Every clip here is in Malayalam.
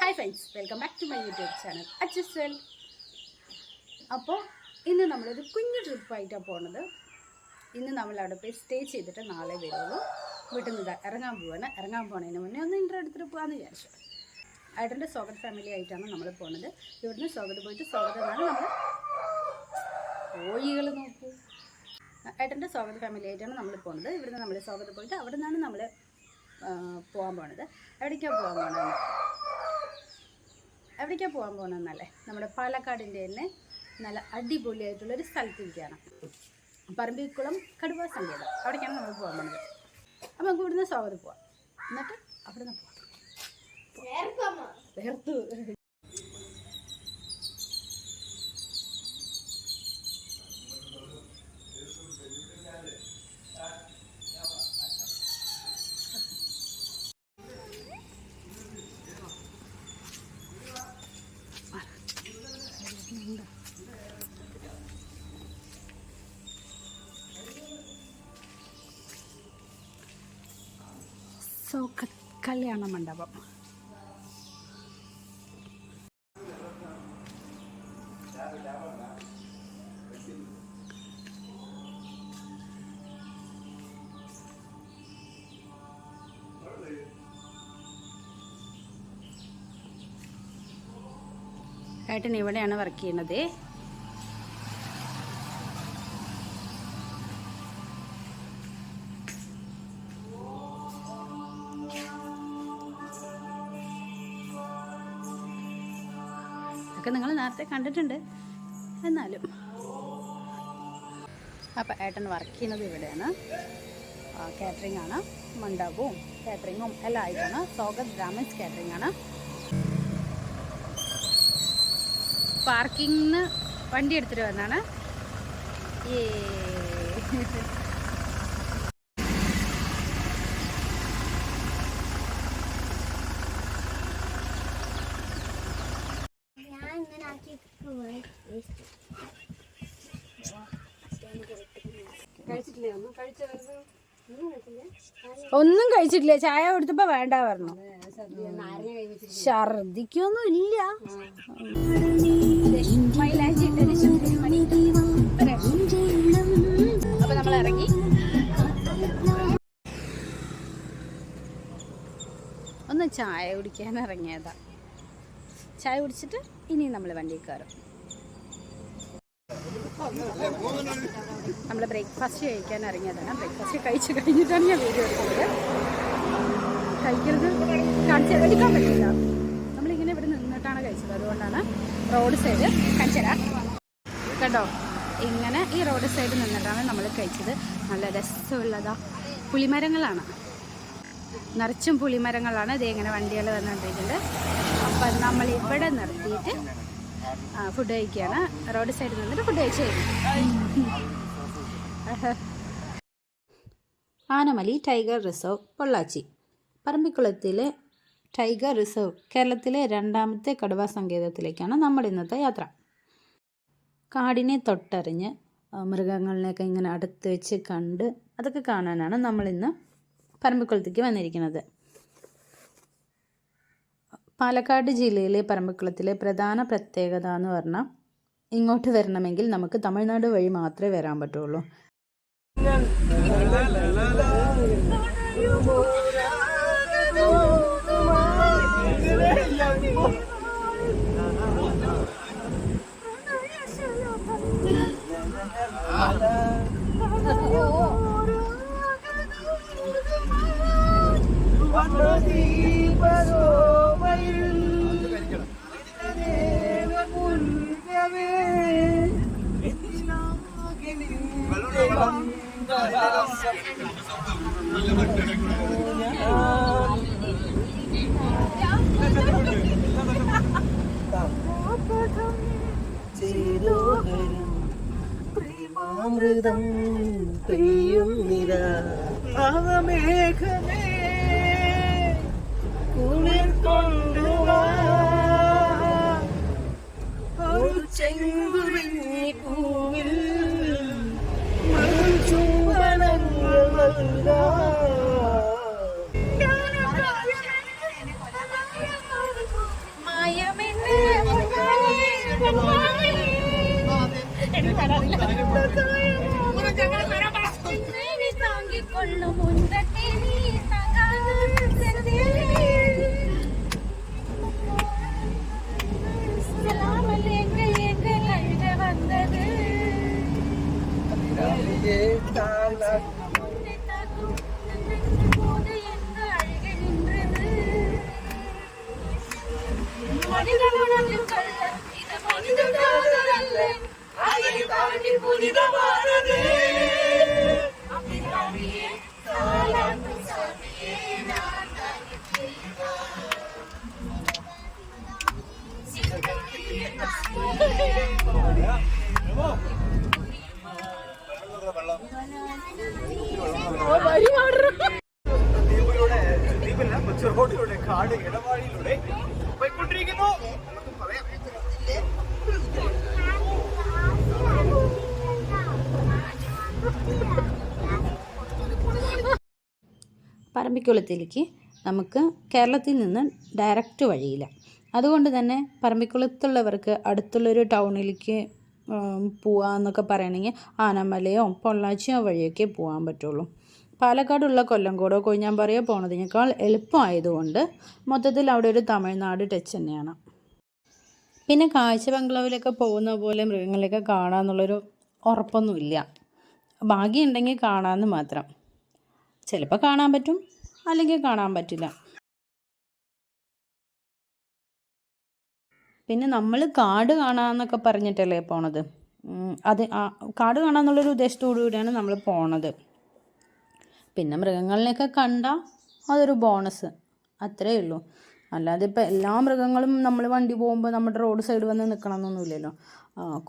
Hi friends, welcome back to my YouTube channel adjust well. അപ്പോൾ ഇന്ന് നമ്മളൊരു കുഞ്ഞു ട്രിപ്പായിട്ടാണ് പോകുന്നത്. ഇന്ന് നമ്മൾ അവിടെ പോയി സ്റ്റേ ചെയ്തിട്ട് നാളെ വരുള്ളൂ. വീട്ടിൽ നിന്ന് ഇറങ്ങാൻ പോകുന്നതിന് മുന്നേ ഒന്ന് ഇൻട്രോ എടുത്തിട്ട് പോകാമെന്ന് വിചാരിച്ചു. ഏട്ടൻ്റെ സ്വാഗത ഫാമിലി ആയിട്ടാണ് നമ്മൾ പോകുന്നത്. ഇവിടുന്ന് സ്വാഗതം പോയിട്ട് സ്വാഗതമാണ് നമ്മൾ കോഴികൾ നോക്കൂ. ഏട്ടൻ്റെ സ്വാഗത ഫാമിലി ആയിട്ടാണ് നമ്മൾ പോകുന്നത്. ഇവിടുന്ന് നമ്മൾ സ്വാഗതം പോയിട്ട് അവിടെ നിന്നാണ് നമ്മൾ പോകാൻ പോകുന്നത്. എവിടേക്കാണ് പോകാൻ പോകുന്നതെന്നല്ലേ, നമ്മുടെ പാലക്കാടിൻ്റെ തന്നെ നല്ല അടിപൊളിയായിട്ടുള്ളൊരു സ്ഥലത്തിരിക്കുകയാണ്. പറമ്പിക്കുളം കടുവ സങ്കേതം, അവിടേക്കാണ് നമ്മൾ പോകാൻ പോകുന്നത്. അപ്പോൾ നമുക്ക് ഇവിടുന്ന് സ്വാഗതം പോവാം. എന്നിട്ട് അവിടെ നിന്ന് പോവാം. വേർത്തു കല്യാണ മണ്ഡപം. ഏട്ടൻ ഇവിടെയാണ് വർക്ക് ചെയ്യുന്നത്. നിങ്ങൾ നേരത്തെ കണ്ടിട്ടുണ്ട് എന്നാലും. അപ്പോൾ ഏട്ടൻ വർക്ക് ചെയ്യുന്നത് ഇവിടെയാണ്. കാറ്ററിംഗ് ആണ്, മണ്ഡപവും കാറ്ററിങ്ങും എല്ലാം ആയിട്ടാണ്. സ്വാഗത് ബ്രാഹ്മിൻസ് കാറ്ററിംഗ് ആണ്. പാർക്കിങ്ങിന് വണ്ടി എടുത്തിട്ട് വന്നാണ്. ഒന്നും കഴിച്ചിട്ടില്ല. ചായ കൊടുത്തപ്പോ വേണ്ട പറഞ്ഞു. ഛർദിക്കൊന്നും ഇല്ല. അപ്പൊ നമ്മൾ ഇറങ്ങി ഒന്ന് ചായ കുടിക്കാൻ ഇറങ്ങിയതാ. ചായ കുടിച്ചിട്ട് ഇനി നമ്മൾ വണ്ടി കയറും. നമ്മൾ ബ്രേക്ക്ഫാസ്റ്റ് കഴിക്കാൻ ഇറങ്ങിയതാണ്. ബ്രേക്ക്ഫാസ്റ്റ് കഴിച്ച് കഴിഞ്ഞിട്ടാണ് ഞാൻ വീഡിയോ എടുക്കുന്നത്. കഴിക്കരുത് എടുക്കാൻ പറ്റില്ല. നമ്മളിങ്ങനെ ഇവിടെ നിന്നിട്ടാണ് കഴിച്ചത്. അതുകൊണ്ടാണ് റോഡ് സൈഡ് കാണിച്ചുതരാം കേട്ടോ. ഇങ്ങനെ ഈ റോഡ് സൈഡ് നിന്നിട്ടാണ് നമ്മൾ കഴിച്ചത്. നല്ല രസമുള്ളതാ. പുളിമരങ്ങളാണ്, നിറച്ചും പുളിമരങ്ങളാണ്. ഇത് ഇങ്ങനെ വണ്ടികൾ വന്നുകൊണ്ടിരിക്കുന്നത്. അപ്പം നമ്മൾ ഇവിടെ നിർത്തിയിട്ട് ഫുഡ് കഴിക്കുകയാണ്. റോഡ് സൈഡിൽ നിന്നിട്ട് ഫുഡ് കഴിച്ച് കഴിഞ്ഞു. Anamalai tiger reserve Pollachi. പറമ്പിക്കുളത്തിലെ ടൈഗർ റിസർവ് കേരളത്തിലെ രണ്ടാമത്തെ കടുവ സങ്കേതത്തിലേക്കാണ് നമ്മുടെ ഇന്നത്തെ യാത്ര. കാടിനെ തൊട്ടറിഞ്ഞ് മൃഗങ്ങളിനെയൊക്കെ ഇങ്ങനെ അടുത്ത് വെച്ച് കണ്ട് അതൊക്കെ കാണാനാണ് നമ്മളിന്ന് പറമ്പിക്കുളത്തേക്ക് വന്നിരിക്കുന്നത്. പാലക്കാട് ജില്ലയിലെ പറമ്പിക്കുളത്തിലെ പ്രധാന പ്രത്യേകത എന്ന് പറഞ്ഞാൽ, ഇങ്ങോട്ട് വരണമെങ്കിൽ നമുക്ക് തമിഴ്നാട് വഴി മാത്രമേ വരാൻ പറ്റുള്ളൂ. പ്രേമാമൃതം പെയ്യുന്നിതാ ആമേഘമേ കുളിർ കൊണ്ടുവാ ഒരു ചെങ്കുറിഞ്ഞി പൂവിൽ ചുംബനങ്ങൾ നൽകാ. മായമെന്ന് താങ്ങിക്കൊള്ളും മുൻകട്ടി നീ വന്നത് റോഡിലൂടെ കാട് ഇടപാടിലൂടെ പോയിക്കൊണ്ടിരിക്കുന്നു. പറമ്പിക്കുളത്തിലേക്ക് നമുക്ക് കേരളത്തിൽ നിന്ന് ഡയറക്റ്റ് വഴിയില്ല. അതുകൊണ്ട് തന്നെ പറമ്പിക്കുളത്തുള്ളവർക്ക് അടുത്തുള്ളൊരു ടൗണിലേക്ക് പോവാന്നൊക്കെ പറയണമെങ്കിൽ ആനമലയോ പൊള്ളാച്ചിയോ വഴിയൊക്കെ പോകാൻ പറ്റുള്ളൂ. പാലക്കാടുള്ള കൊല്ലംകോടോ കൊഴിഞ്ഞാമ്പാറയോ പോണതിനേക്കാൾ എളുപ്പമായതുകൊണ്ട് മൊത്തത്തിൽ അവിടെ ഒരു തമിഴ്നാട് ടച്ച് തന്നെയാണ്. പിന്നെ കാഴ്ച ബംഗ്ലാവിലൊക്കെ പോകുന്ന പോലെ മൃഗങ്ങളെയൊക്കെ കാണാമെന്നുള്ളൊരു ഉറപ്പൊന്നുമില്ല. ഭാഗ്യമുണ്ടെങ്കിൽ കാണാമെന്ന് മാത്രം. ചിലപ്പോൾ കാണാൻ പറ്റും, അല്ലെങ്കിൽ കാണാൻ പറ്റില്ല. പിന്നെ നമ്മൾ കാട് കാണാമെന്നൊക്കെ പറഞ്ഞിട്ടല്ലേ പോണത്. അത് കാട് കാണാമെന്നുള്ളൊരു ഉദ്ദേശത്തോടു കൂടിയാണ് നമ്മൾ പോണത്. പിന്നെ മൃഗങ്ങളിനെയൊക്കെ കണ്ടാൽ അതൊരു ബോണസ്, അത്രയേ ഉള്ളൂ. അല്ലാതെ ഇപ്പോൾ എല്ലാ മൃഗങ്ങളും നമ്മൾ വണ്ടി പോകുമ്പോൾ നമ്മുടെ റോഡ് സൈഡ് വന്ന് നിൽക്കണമെന്നൊന്നുമില്ലല്ലോ.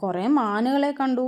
കുറേ മാനുകളെ കണ്ടു.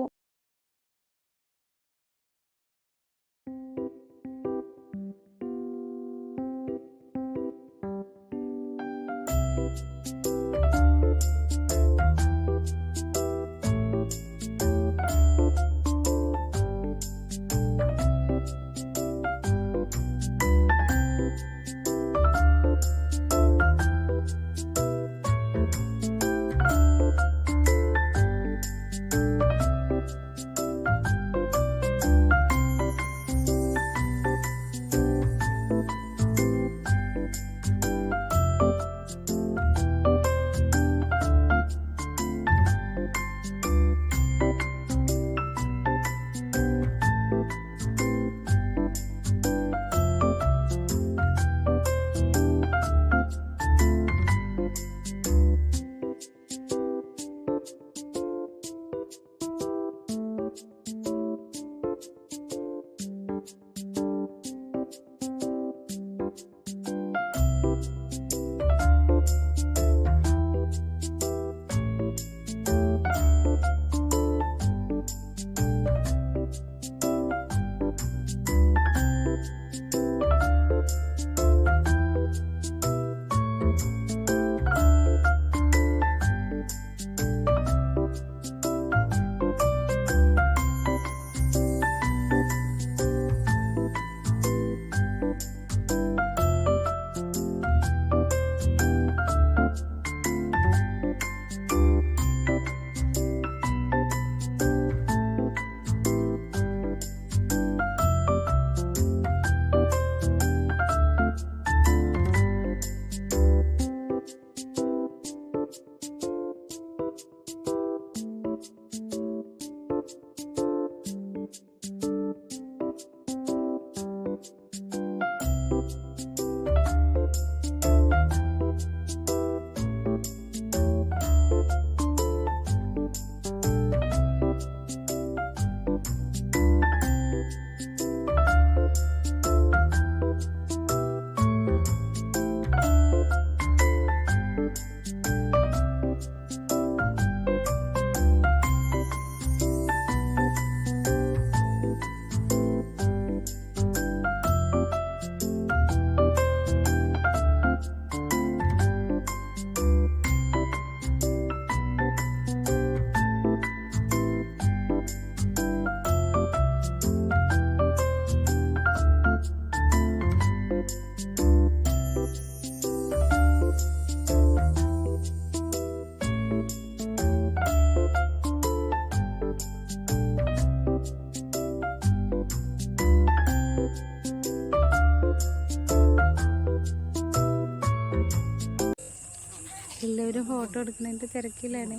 എല്ലാവരും ഫോട്ടോ എടുക്കുന്നതിൻ്റെ തിരക്കിലാണ്.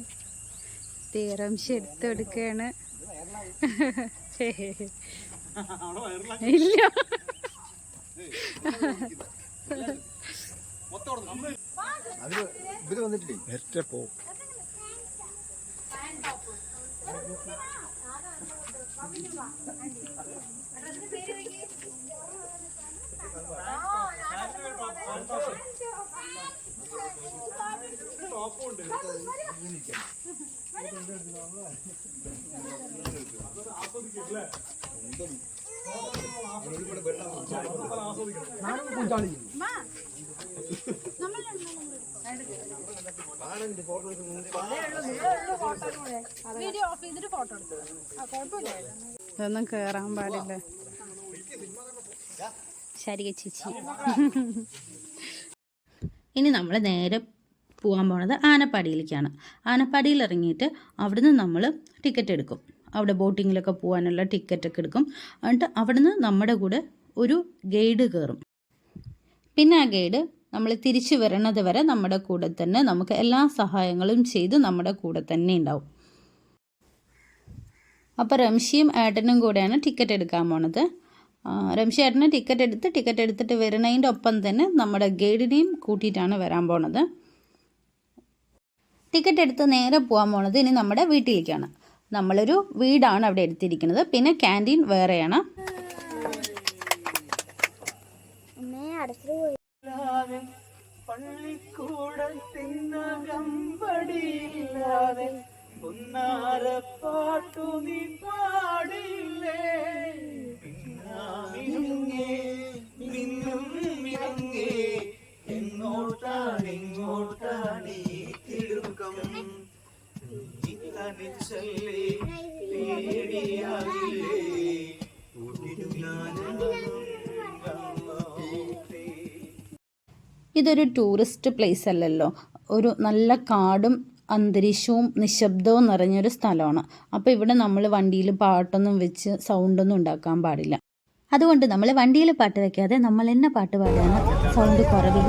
റംഷി എടുത്തെടുക്കുകയാണ്. ഇല്ല ഇതൊന്നും കേറാൻ പാടില്ല. ശരി ചേച്ചി. ഇനി നമ്മൾ നേരെ പോകാൻ പോണത് ആനപ്പാടിയിലേക്കാണ്. ആനപ്പാടിയിൽ ഇറങ്ങിയിട്ട് അവിടുന്ന് നമ്മൾ ടിക്കറ്റ് എടുക്കും. അവിടെ ബോട്ടിങ്ങിലൊക്കെ പോകാനുള്ള ടിക്കറ്റൊക്കെ എടുക്കും. എന്നിട്ട് അവിടുന്ന് നമ്മുടെ കൂടെ ഒരു ഗൈഡ് കയറും. പിന്നെ ആ ഗൈഡ് നമ്മൾ തിരിച്ചു വരണത് വരെ നമ്മുടെ കൂടെ തന്നെ നമുക്ക് എല്ലാ സഹായങ്ങളും ചെയ്ത് നമ്മുടെ കൂടെ തന്നെ ഉണ്ടാവും. അപ്പോൾ റംഷിയും ഏട്ടനും കൂടെയാണ് ടിക്കറ്റ് എടുക്കാൻ പോണത്. റംഷി ഏട്ടന് ടിക്കറ്റ് എടുത്തിട്ട് വരുന്നതിൻ്റെ ഒപ്പം തന്നെ നമ്മുടെ ഗൈഡിനെയും കൂട്ടിയിട്ടാണ് വരാൻ പോണത്. ടിക്കറ്റ് എടുത്ത് നേരെ പോകാൻ പോണത് ഇനി നമ്മുടെ വീട്ടിലേക്കാണ്. നമ്മളൊരു വീടാണ് അവിടെ എടുത്തിരിക്കുന്നത്. പിന്നെ ക്യാൻറ്റീൻ വേറെയാണ്. പാട്ടു നീ പാടില്ലേ മിന്നും മിനുങ്ങേ എങ്ങോട്ടാണ് തിടുക്കം തനിച്ചല്ലേ പേടിയാകില്ലേ ഇതൊരു ടൂറിസ്റ്റ് പ്ലേസ് അല്ലല്ലോ, ഒരു നല്ല കാടും അന്തരീക്ഷവും നിശബ്ദവും നിറഞ്ഞൊരു സ്ഥലമാണ്. അപ്പോൾ ഇവിടെ നമ്മൾ വണ്ടിയിൽ പാട്ടൊന്നും വെച്ച് സൗണ്ടൊന്നും ഉണ്ടാക്കാൻ പാടില്ല. അതുകൊണ്ട് നമ്മൾ വണ്ടിയിൽ പാട്ട് വയ്ക്കാതെ നമ്മൾ തന്നെ പാട്ട് പാടുകയാണ് സൗണ്ട് കുറവിൽ.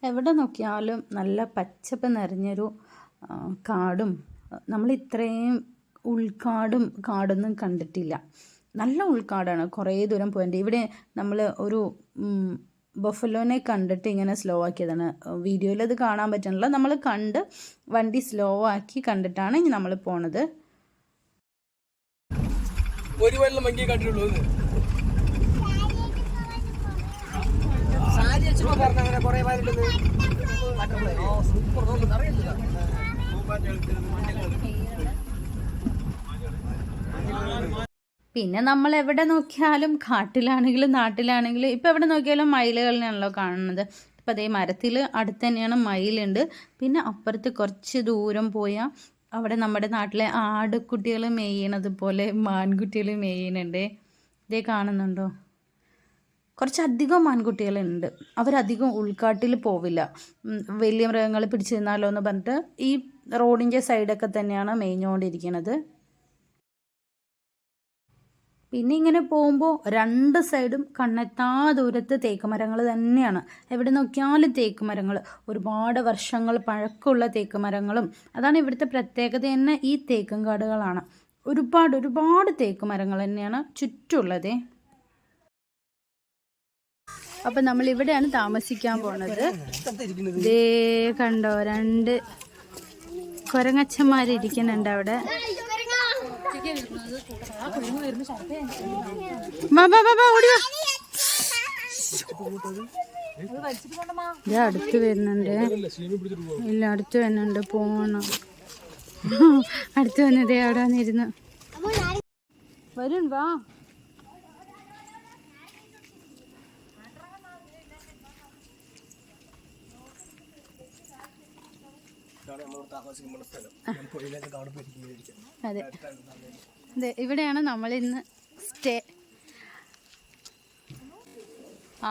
എവിടെ നോക്കിയാലും നല്ല പച്ചപ്പ് നിറഞ്ഞൊരു കാടും, നമ്മൾ ഇത്രയും കാടൊന്നും കണ്ടിട്ടില്ല. നല്ല ഉൾക്കാടാണ്, കുറേ ദൂരം പോയിട്ട്. ഇവിടെ നമ്മൾ ഒരു ബഫലോനെ കണ്ടിട്ട് ഇങ്ങനെ സ്ലോ ആക്കിയതാണ്. വീഡിയോയിൽ അത് കാണാൻ പറ്റുന്നില്ല. നമ്മൾ കണ്ട് വണ്ടി സ്ലോ ആക്കി കണ്ടിട്ടാണ് ഇനി നമ്മൾ പോണത്. ഒരു വെള്ളം മങ്ങിയെ കണ്ടിട്ടുള്ളൂ. പിന്നെ നമ്മൾ എവിടെ നോക്കിയാലും കാട്ടിലാണെങ്കിലും നാട്ടിലാണെങ്കിലും ഇപ്പം എവിടെ നോക്കിയാലും മയിലുകളിനാണല്ലോ കാണുന്നത്. ഇപ്പം അതേ മരത്തിൽ അടുത്ത് തന്നെയാണ് മയിലുണ്ട്. പിന്നെ അപ്പുറത്ത് കുറച്ച് ദൂരം പോയാൽ അവിടെ നമ്മുടെ നാട്ടിലെ ആടുകുട്ടികൾ മേയണത് പോലെ മാൻകുട്ടികൾ മേയുന്നുണ്ട്. ഇതേ കാണുന്നുണ്ടോ? കുറച്ചധികം ആൺകുട്ടികളുണ്ട്. അവരധികം ഉൾക്കാട്ടിൽ പോവില്ല. വലിയ മൃഗങ്ങൾ പിടിച്ചു നിന്നാലോ എന്ന് പറഞ്ഞിട്ട് ഈ റോഡിൻ്റെ സൈഡൊക്കെ തന്നെയാണ് മേഞ്ഞുകൊണ്ടിരിക്കുന്നത്. പിന്നെ ഇങ്ങനെ പോകുമ്പോൾ രണ്ട് സൈഡും കണ്ണെത്താ ദൂരത്ത് തേക്ക് മരങ്ങൾ തന്നെയാണ്. എവിടെ നോക്കിയാലും തേക്ക് മരങ്ങൾ, ഒരുപാട് വർഷങ്ങൾ പഴക്കമുള്ള തേക്ക് മരങ്ങളും. അതാണ് ഇവിടുത്തെ പ്രത്യേകത തന്നെ. ഈ തേക്കും കാടുകളാണ്. ഒരുപാട് തേക്ക് മരങ്ങൾ തന്നെയാണ് ചുറ്റുമുള്ളത്. അപ്പം നമ്മളിവിടെയാണ് താമസിക്കാൻ പോണത്. ദേ കണ്ടോ, 2 കുരങ്ങച്ചന്മാരിയ്ക്കുന്നുണ്ട് അവിടെ. ഇത് അടുത്ത് വരുന്നുണ്ട്. ഇല്ല, അടുത്ത് വരുന്നുണ്ട്. പോണം. അടുത്ത് വന്നതേ അവിടെ വന്നിരുന്നു. വരും, വാ. അതെ, ഇവിടെയാണ് നമ്മൾ ഇന്ന് സ്റ്റേ.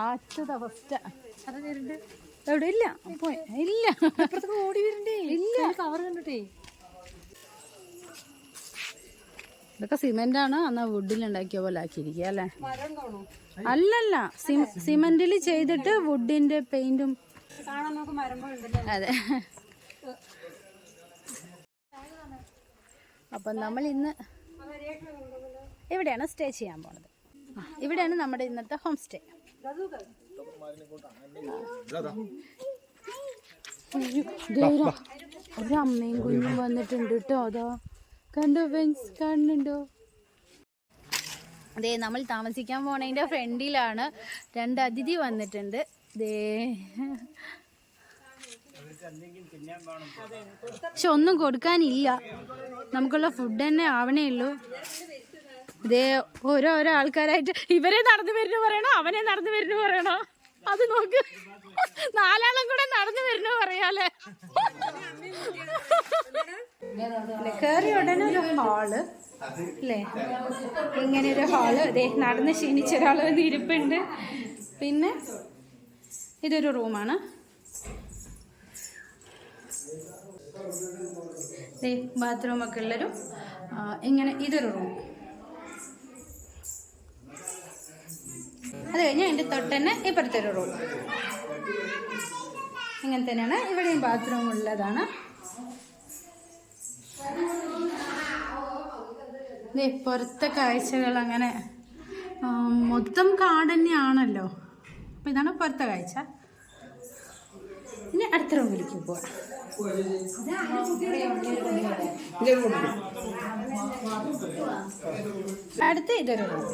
ആറ്റതാ ഫസ്റ്റ്. എവിടെ ഇല്ല പോയി ഇല്ല ഓടി വരണ്ടേ ഇല്ല കവർ കണ്ടിട്ടേ. ഇതൊക്കെ സിമെന്റ് ആണ്, അന്ന് വുഡിലുണ്ടാക്കിയ പോലെ ആക്കിയിരിക്കുക അല്ലേ? അല്ലല്ല, സിമെന്റിൽ ചെയ്തിട്ട് വുഡിന്റെ പെയിന്റും. അതെ. അപ്പം നമ്മൾ ഇന്ന് ഇവിടെയാണ് സ്റ്റേ ചെയ്യാൻ പോണത്. ഇവിടെയാണ് നമ്മുടെ ഇന്നത്തെ ഹോം സ്റ്റേ. ഒരു അമ്മയും കുഞ്ഞും വന്നിട്ടുണ്ട് കേട്ടോ. അതോ കണ്ടോ ഫ്രണ്ട്സ്, കാണുന്നുണ്ടോ? അതെ, നമ്മൾ താമസിക്കാൻ പോണതിൻ്റെ ഫ്രണ്ടിലാണ് 2 അതിഥി വന്നിട്ടുണ്ട്. ദേ പക്ഷെ ഒന്നും കൊടുക്കാനില്ല, നമുക്കുള്ള ഫുഡ് തന്നെ ആവണേ ഉള്ളൂ. ഇതേ ഓരോരോ ആൾക്കാരായിട്ട് ഇവരെ നടന്നു വരുന്നു പറയണോ, അവനെ നടന്നു വരുന്നു പറയണോ? അത് നോക്ക്, 4 ആളും കൂടെ നടന്നു വരുന്നു പറയാല്ലേ. കയറിയ ഉടനെ ഒരു ഹാള് അല്ലേ, ഇങ്ങനെ ഒരു ഹാള്. അതെ, നടന്ന് ക്ഷീണിച്ച ഒരാൾ വന്ന് ഇരിപ്പുണ്ട്. പിന്നെ ഇതൊരു റൂമാണ്. ബാത്റൂമൊക്കെ ഉള്ളൊരു ഇങ്ങനെ ഇതൊരു റൂം. അത് കഴിഞ്ഞാൽ അതിൻ്റെ തൊട്ടന്നെ ഇപ്പുറത്തെ ഒരു റൂം. ഇങ്ങനെ തന്നെയാണ് ഇവിടെയും ബാത്റൂം ഉള്ളതാണ്. പുറത്തെ കാഴ്ചകൾ അങ്ങനെ മൊത്തം കാട് തന്നെയാണല്ലോ. അപ്പം ഇതാണ് പുറത്തെ കാഴ്ച. ഇനി അടുത്ത റൂമിലേക്ക് പോവാം. അടുത്ത ഇതൊരു റൂം.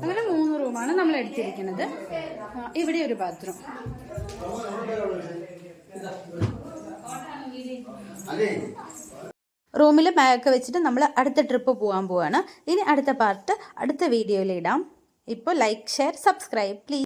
അങ്ങനെ 3 റൂമാണ് നമ്മൾ എടുത്തിരിക്കുന്നത്. ഇവിടെ ഒരു ബാത്റൂം. റൂമിൽ ബാഗൊക്കെ വെച്ചിട്ട് നമ്മൾ അടുത്ത ട്രിപ്പ് പോകാൻ പോവാണ്. ഇനി അടുത്ത പാർട്ട് അടുത്ത വീഡിയോയിൽ ഇടാം. ഇപ്പോൾ ലൈക്ക്, ഷെയർ, സബ്സ്ക്രൈബ് പ്ലീസ്.